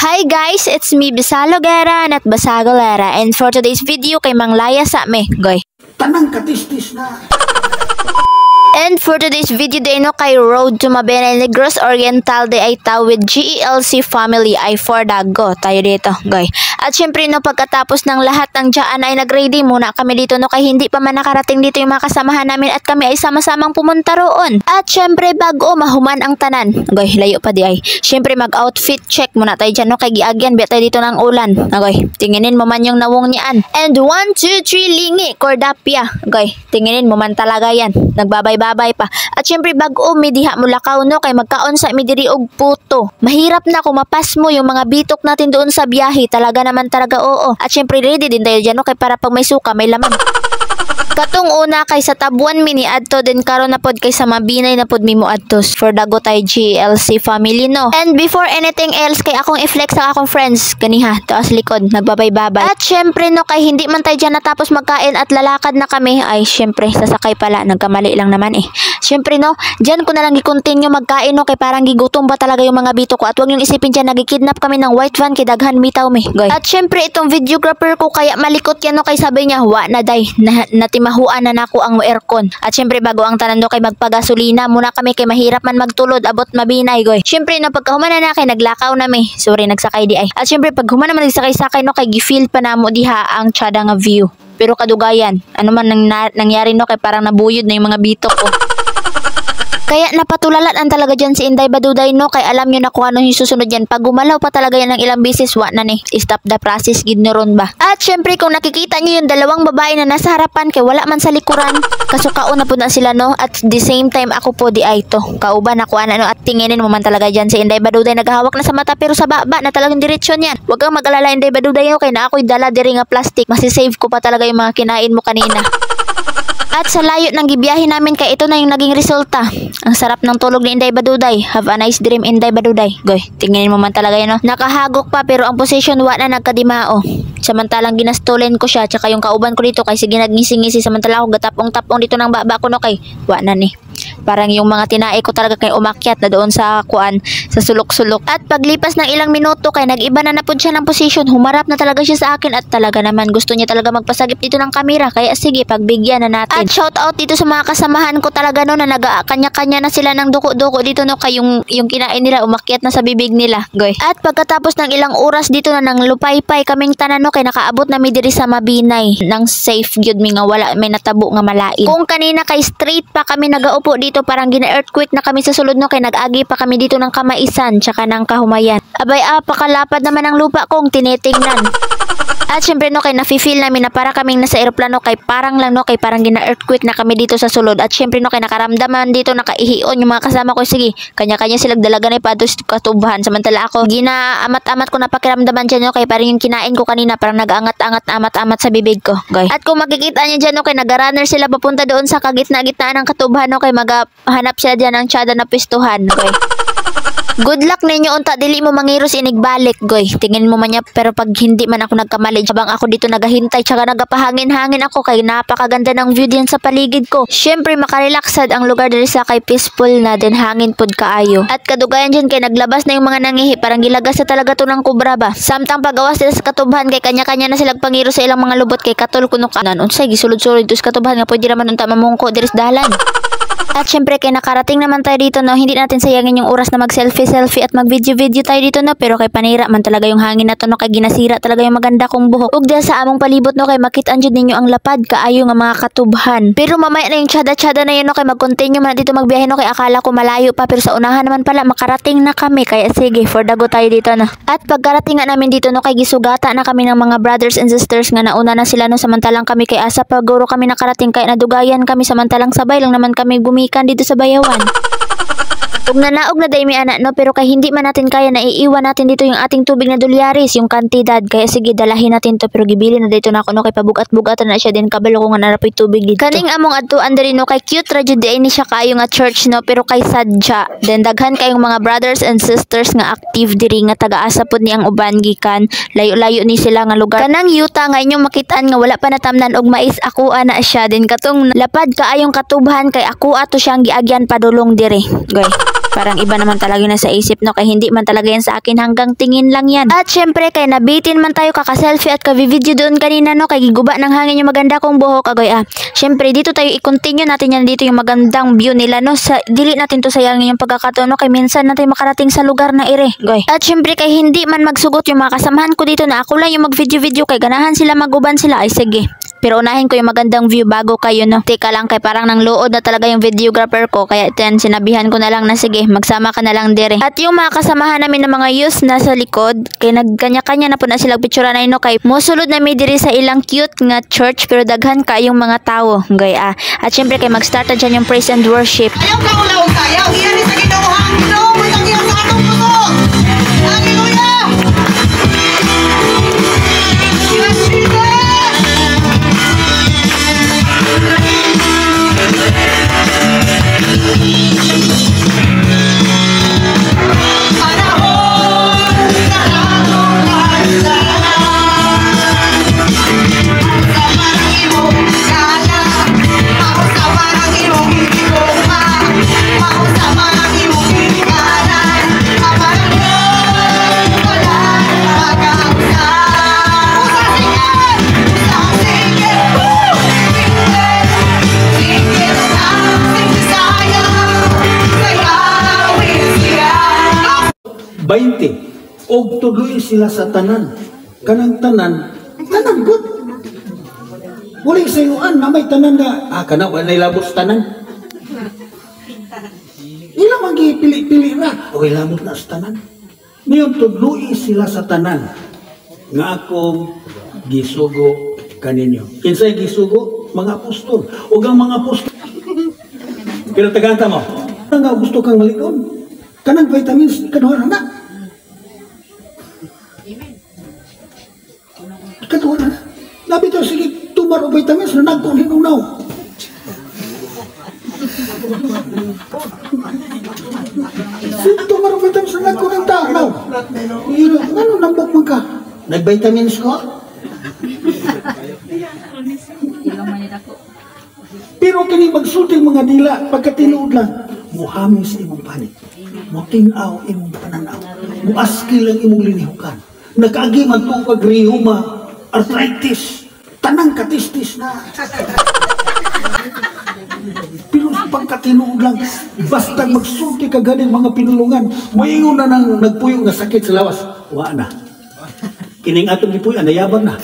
Hi guys, it's me Bisalogera at Basagolera, and for today's video kay Manglaya sa me, goy. Tanang katistis na. And for today's video day no kay Road to Mabini Negros Oriental day ay with GELC family ay for dago tayo dito, goy. At syempre no pagkatapos ng lahat ng dyan ay nag-ready muna kami dito no kay hindi pa man nakarating dito yung mga kasamahan namin at kami ay sama-samang pumunta roon. At syempre bago mahuman ang tanan, goy, layo pa di ay. Syempre mag-outfit check muna tayo dyan no kay giagyan biya tayo dito ng ulan. Goy, tinginin mo man yung nawong niyan. And 1, 2, 3 lingi, Cordapia. Goy, tinginin mo man talaga yan. Nagbabay-babay pa. At syempre bago midiha mo lakaw no kay magkaon sa midiri og puto. Mahirap na kung mapas mo yung mga bitok natin doon sa biyahe. Talaga naman talaga oo. At syempre ready din tayo dyan no kay para pag may suka may laman. Katong una kay sa Tabuan mini adto din karon na pod kay sa Mabinay na pod mimo adtos for dago tay GELC family no. And before anything else kay akong i-flex sa akong friends ganiha taas likod nagbabay-babay. At syempre no kay hindi man tay dyan natapos magkain at lalakad na kami ay syempre sasakay pala nagkamali lang naman eh. Syempre no dyan ko na lang i-continue magkain no kay parang gigutom ba talaga yung mga bito ko at wag yung isipin dyan nagikidnap kami ng white van kay daghan bitaw mi goy. At syempre itong videographer ko kaya malikot yan no kay sabi niya wa na day mahuan na nako ang aircon. At syempre bago ang tanan do kay magpagasolina muna kami kay mahirap man magtulod abot Mabinay goy. Syempre no pagkahuman na kay naglakaw na mi. Sorry nagsakay di ay. At syempre pag human naman nagsakay-sakay no kay gifeel pa namo diha ang tsada nga view. Pero kadugayan, ano man nangyari no kay parang nabuyod na yung mga bitok ko. Kaya napatulalan ang talaga dyan si Inday Baduday no kay alam nyo na kung ano yung susunod yan. Pag gumalaw pa talaga yan ng ilang beses wa na ni stop the process gid ron ba. At syempre kung nakikita nyo yung dalawang babae na nasa harapan kay wala man sa likuran kasukaon na po na sila no at the same time ako po di ay to kauban ako ano at tinginin mo man talaga dyan si Inday Baduday naghahawak na sa mata pero sa baba na talagang diretsyon yan. Huwag kang mag-alala Inday Baduday no kay na ako'y dala diri nga plastic masisave ko pa talaga yung mga kinain mo kanina. At sa layo ng gibiyahe namin kay ito na yung naging resulta. Ang sarap ng tulog ni Inday Baduday. Have a nice dream Inday Baduday. Goy, tingnan mo man talaga yun no. Nakahagok pa pero ang position wa na nagkadimao. Samantalang ginastolen ko siya tsaka yung kauban ko dito kay sige nagngisi-ngisi samantala ako gatapong-tapong dito ng baba ko no kay wa na ni. Parang yung mga tinae ko talaga kay umakyat na doon sa kuan sa sulok-sulok. At paglipas ng ilang minuto kay nag-iba na napud siya ng position. Humarap na talaga siya sa akin at talaga naman gusto niya talaga magpasagip dito ng kamera kaya sige pagbigyan na natin. At shout out dito sa mga kasamahan ko talaga no na nagkanya-kanya na sila ng duko-duko dito no kay yung kinain nila umakyat na sa bibig nila. Goy. At pagkatapos ng ilang oras dito na nang lupaypay kaming tanan no kay nakaabot na mi diri sa Mabinay nang safe gyud mi nga wala may natabo nga malain. Kung kanina kay straight pa kami nagaupo dito parang gina-earthquake na kami sa sulod no kay nag-agi pa kami dito ng kamaisan tsaka ng kahumayan. Abay pakalapad naman ang lupa kong tinitingnan. At syempre no kay nafe-feel namin na para kaming nasa eroplano kay parang lang no kay parang gina-earthquake na kami dito sa sulod. At syempre no kay nakaramdaman dito nakaihion yung mga kasama ko sige kanya-kanya silang dalaga na ipadtos katubhan samantala ako ginaamat-amat ko na pakiramdaman dyan no kay parang yung kinain ko kanina parang nag-angat-angat amat-amat sa bibig ko. Goy. At kung makikita niyo dyan no kay nag-runner sila papunta doon sa kagitna-gitnaan ng katubhan no kay maghanap sila dyan ng tsada na pistuhan. Goy. Good luck ninyo unta dili mo mangiros inigbalik goy. Tingin mo man niya pero pag hindi man ako nagkamali habang ako dito nagahintay tsaka nagapahangin-hangin ako kay napakaganda ng view diyan sa paligid ko. Syempre makarelaksad ang lugar diri sa kay peaceful na din hangin pod kaayo. At kadugayan diyan kay naglabas na yung mga nangihi parang gilagas sa talaga to ng kubra ba. Samtang pagawas sila sa katubhan kay kanya-kanya na sila pangiro sa ilang mga lubot kay katul kuno kanan unsay gisulod-sulod dus katubhan nga pwede raman unta mamungko diri sa dalan. At syempre kay nakarating naman tayo dito no, hindi natin sayangin yung oras na mag-selfie at mag-video tayo dito no, pero kay panira man talaga yung hangin na to no, kay ginasira talaga yung maganda kong buhok. Ug diha sa among palibot no, kay makitaan jud ninyo ang lapad kaayo nga mga katubhan. Pero mamaya na yung tsada-tsada na yun no, kay mag-continue man dito magbiyahe no, kay akala ko malayo pa pero sa unahan naman pala makarating na kami kaya sige for dago tayo dito no. At pagkarating nga namin dito no, kay gisugata na kami ng mga brothers and sisters nga nauna na sila no, samantalang kami kay asa paguro kami nakarating kay nadugayan kami samantalang sabay lang naman kami gumikan dito sa bayawan. Ug nanaog na day mi ana no pero kay hindi man natin kaya na iiwan natin dito yung ating tubig na dolyaris yung kantidad kaya sige dalahin natin to pero gibili na dito na ako no kay pabugat-bugatan na siya din kabalo ko nga narapoy tubig dito. Kaning among adtuan diri no kay cute ra jud ni siya kaayo nga church no pero kay sadya then daghan kayong mga brothers and sisters nga active diri nga taga-asa pod ni ang uban gikan layo-layo ni sila nga lugar. Kanang yuta nga inyong makitaan nga wala pa natamnan og mais ako ana siya din katong lapad kaayong katubhan kay ako ato siyang giagyan padulong diri. Goy. parang iba naman talaga na sa isip no, kay hindi man talaga yan sa akin, hanggang tingin lang yan. At syempre kay nabitin man tayo kaka-selfie at ka-video doon kanina no, kay giguba ng hangin yung maganda kong buhok agoy Syempre dito tayo i-continue natin yan, dito yung magandang view nila no. Dili natin to sayangin yung pagkakataon no, kay minsan natin makarating sa lugar na ire goy. At syempre kay hindi man magsugot yung mga kasamahan ko dito na ako lang yung mag-video kay ganahan sila maguban sila ay sige. Pero unahin ko yung magandang view bago kayo no. Teka lang kay parang nang luod na talaga yung videographer ko, kaya iten sinabihan ko na lang na sige magsama ka na lang dire. At yung mga kasamahan namin ng mga youth nasa likod kay nagkanya-kanya na po na sila picture na no, kay mosulod na may diri sa ilang cute nga church pero daghan ka yung mga tao goy At syempre kay mag-start na dyan yung praise and worship. Ayaw ka ulaw tayo, iyan sa Ginoohan, Ginoo, matanggihan sa atong puso. Hallelujah! Yes, Jesus! Og tuloy sila sa tanan. Kanang tanan good. Muli sa iluan na may tanan na, kana wala labos tanan. Ila magipili-pili ra, o labot na sa tanan. Ngayon tuloy sila sa tanan. Nga akong gisugo kaninyo. Kinsay gisugo? Mga apostol. O ang mga apostol. Pero tagaanta mo, nga gusto kang malikon. Kanang vitamins, kanuha na. Katuwa na. Labi to, sige, tumaro vitamins na nagkulinunaw. Sige, tumaro vitamins na nagkulinunaw. Ano, nambok mo ka? Nag-vitamins ko? Pero kini magsulting mga dila, pagkatinuod lang, muhamis imong panik. Mutinaw imong pananaw. Muaskil ang imong linihukan. Nag-agi man itong pag-rihuma, arthritis, tanang katistis na. Pero pagkatinuod lang, basta magsulti ka ganing mga pinulungan, maingon na nang nagpuyo nga sakit sa lawas, wala na. Kining atong ipuyan, nayabag na.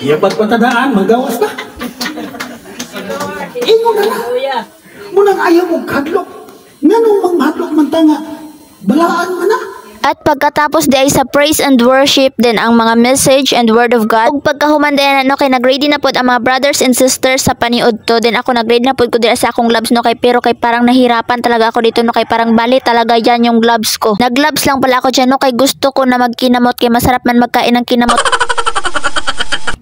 Yabag patadaan, manggawas na. Ingon na na. Munang ayaw mo kadlok. Nga nung manghadlok man tanga, balaan mo na. At pagkatapos di ay sa praise and worship din ang mga message and word of God. Ug pagkahuman din no, kay nagready na pod ang mga brothers and sisters sa paniud to. Then ako nagready na pod ko dira sa akong gloves no, kay pero kay parang nahirapan talaga ako dito no, kay parang bali talaga yan yung gloves ko. Nag-gloves lang pala ako dyan no, kay gusto ko na magkinamot, kay masarap man magkain ng kinamot.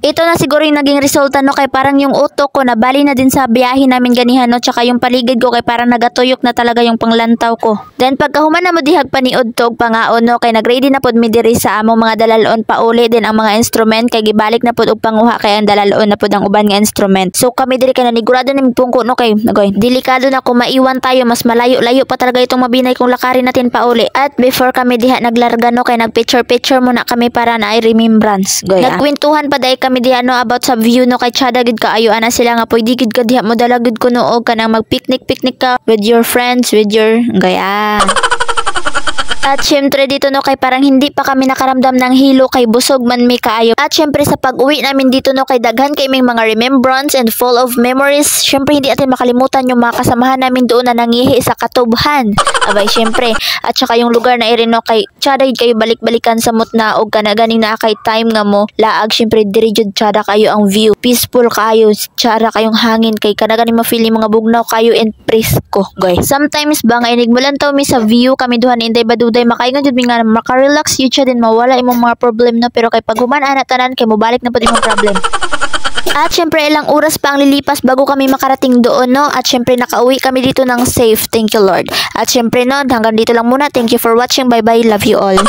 Ito na siguro yung naging resulta no, kay parang yung utok ko na bali na din sa biyahe namin ganihan no, tsaka yung paligid ko kay parang nagatuyok na talaga yung panglantaw ko. Then pagkahuman na mo dihag paniud to pangaon no, kay nagready na pod mi diri sa among mga dalalon pauli din ang mga instrument, kay gibalik na pod og panguha kay ang dalalon na pod ang uban nga instrument. So kami diri kay nanigurado ni pungko no, kay nagoy delikado na kung maiwan tayo, mas malayo-layo pa talaga itong mabinay kung lakarin natin pauli. At before kami diha naglarga no, kay nagpicture muna kami para na ay remembrance goy. Nagkwentuhan pa dai kami diha no about sa view no, kay tsada gid kaayo ana sila nga pwede gid ka diha mo dala gid ko no, og kanang mag-picnic ka with your friends, with your gaya. At syempre dito no, kay parang hindi pa kami nakaramdam ng hilo, kay busog man mi kaayo. At syempre sa pag-uwi namin dito no, kay daghan kay ming mga remembrance and full of memories. Syempre hindi atin makalimutan yung mga kasamahan namin doon na nangihi sa katubhan. Abay syempre, at saka yung lugar na irin no, kay tsada kayo balik-balikan sa mutna og kana ganing naa kay time nga mo laag. Syempre diri jud tsada kayo ang view, peaceful kayo, tsada kayong hangin, kay kana ganing ma-feel mga bugnaw kayo and presko guys. Sometimes ba nga inigmulan taw mi sa view kami duhan inday baduday makaingon jud mi nga maka-relax yun siya din mawala imong mga problem na, pero kay pag human ana tanan kay mobalik na pud imong problem. At syempre ilang oras pa ang lilipas bago kami makarating doon no, at syempre nakauwi kami dito ng safe, thank you Lord. At syempre no, hanggang dito lang muna, thank you for watching, bye bye, love you all.